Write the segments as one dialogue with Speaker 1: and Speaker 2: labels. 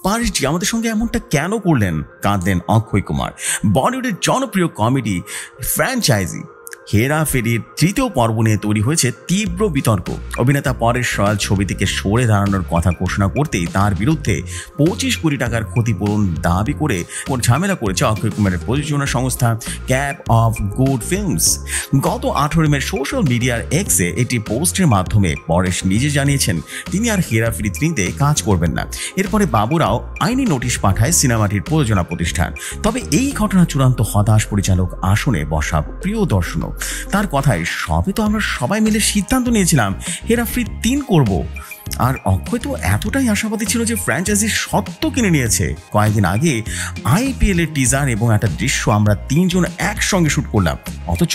Speaker 1: পারিসজি আমাদের সঙ্গে এমনটা কেন করলেন, কাঁদলেন অক্ষয় কুমার। বলিউডের জনপ্রিয় কমেডি ফ্র্যাঞ্চাইজি হেরাফেরির তৃতীয় পর্ব নিয়ে তৈরি হয়েছে তীব্র বিতর্ক। অভিনেতা পরেশ রাওয়াল ছবি থেকে সরে দাঁড়ানোর কথা ঘোষণা করতেই তার বিরুদ্ধে 25 কোটি টাকার ক্ষতিপূরণ দাবি করে ঝামেলা করেছে অক্ষয় কুমারের প্রযোজনা সংস্থা ক্যাপ অফ গুড ফিল্মস। গত 18 মে সোশ্যাল মিডিয়ার এক্সে একটি পোস্টের মাধ্যমে পরেশ নিজে জানিয়েছেন তিনি আর হেরাফেরি 3-তে কাজ করবেন না। এরপরে বাবুরাও আইনি নোটিশ পাঠায় সিনেমাটির প্রযোজনা প্রতিষ্ঠান। তবে এই ঘটনা চূড়ান্ত হতাশ পরিচালক আসনে বসা প্রিয় দর্শক। তার কথায় সবে তো আমরা সবাই মিলে সিদ্ধান্ত নিয়েছিলাম হেরাফেরি 3 করব, আর অক্ষয় তো এতটাই আশাবাদী ছিল যে ফ্র্যাঞ্চাইজির সত্ত্ব কিনে নিয়েছে। কয়েকদিন আগে IPL এর টিজার এবং একটা দৃশ্য আমরা 3 জন একসঙ্গে শুট করলাম, অথচ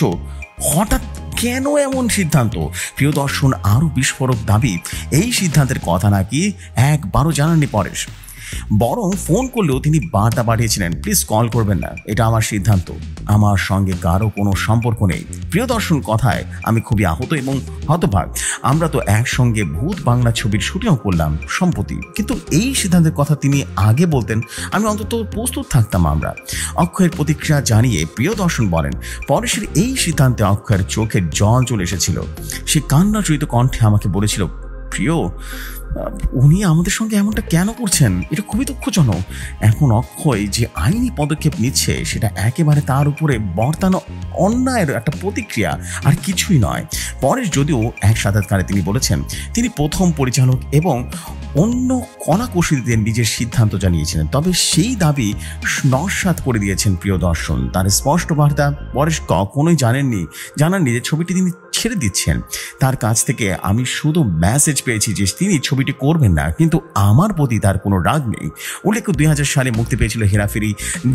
Speaker 1: হঠাৎ কেন এমন সিদ্ধান্ত? প্রিয় দর্শন, আরও বিস্ফোরক দাবি এই সিদ্ধান্তের কথা নাকি একবারও জানাননি পরেশ, বরং ফোন করলেও তিনি বার্তা পাঠিয়েছিলেন, প্লিজ কল করবেন না, এটা আমার সিদ্ধান্ত, আমার সঙ্গে কারো কোনো সম্পর্ক নেই। প্রিয় দর্শন, কথায় আমি খুবই আহত এবং হতভাগ। আমরা তো একসঙ্গে ভূত বাংলা ছবির শুটিংও করলাম সম্প্রতি, কিন্তু এই সিদ্ধান্তের কথা তিনি আগে বলতেন আমি অন্তত প্রস্তুত থাকতাম। আমরা অক্ষয়ের প্রতিক্রিয়া জানিয়ে প্রিয় দর্শন বলেন, পরেশের এই সিদ্ধান্তে অক্ষয়ের চোখে জল চলে এসেছিল। সে কান্নাজড়িত কণ্ঠে আমাকে বলেছিল, প্রিয়, উনি আমাদের সঙ্গে এমনটা কেন করছেন, এটা খুবই দুঃখজনক। এখন অক্ষয় যে আইনি পদক্ষেপ নিচ্ছে সেটা একেবারে তার উপরে বর্তানো অন্যায়ের একটা প্রতিক্রিয়া, আর কিছুই নয়। পরেশ যদিও এক সাক্ষাৎকারে তিনি বলেছেন তিনি প্রথম পরিচালক এবং অন্য কলাকুশলীদের নিজের সিদ্ধান্ত জানিয়েছিলেন, তবে সেই দাবি নস্যাৎ করে দিয়েছেন প্রিয় দর্শন। তার স্পষ্ট বার্তা, পরেশ কখনোই জানাননি যে ছবিটি তিনি ছেড়ে দিচ্ছেন। তার কাছ থেকে আমি শুধু মেসেজ পেয়েছি যে তিনি ছবিটি করবেন না, কিন্তু আমার প্রতি তার কোনো রাগ নেই। উল্লেখ্য 2000 সালে মুক্তি পেয়েছিল হেরাফেরি,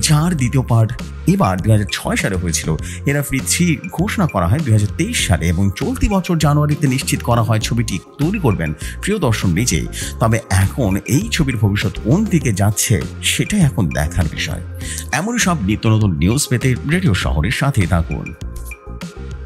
Speaker 1: যার দ্বিতীয় পার্ট এবার 2006 সালে হয়েছিল। হেরাফেরি 3 ঘোষণা করা হয় 2023 সালে এবং চলতি বছর জানুয়ারিতে নিশ্চিত করা হয় ছবিটি তৈরি করবেন প্রিয় দর্শন নিজেই। তবে এখন এই ছবির ভবিষ্যৎ কোন দিকে যাচ্ছে সেটাই এখন দেখার বিষয়। এমনই সব নিত্য নতুন নিউজ পেতে রেডিও শহরের সাথে থাকুন।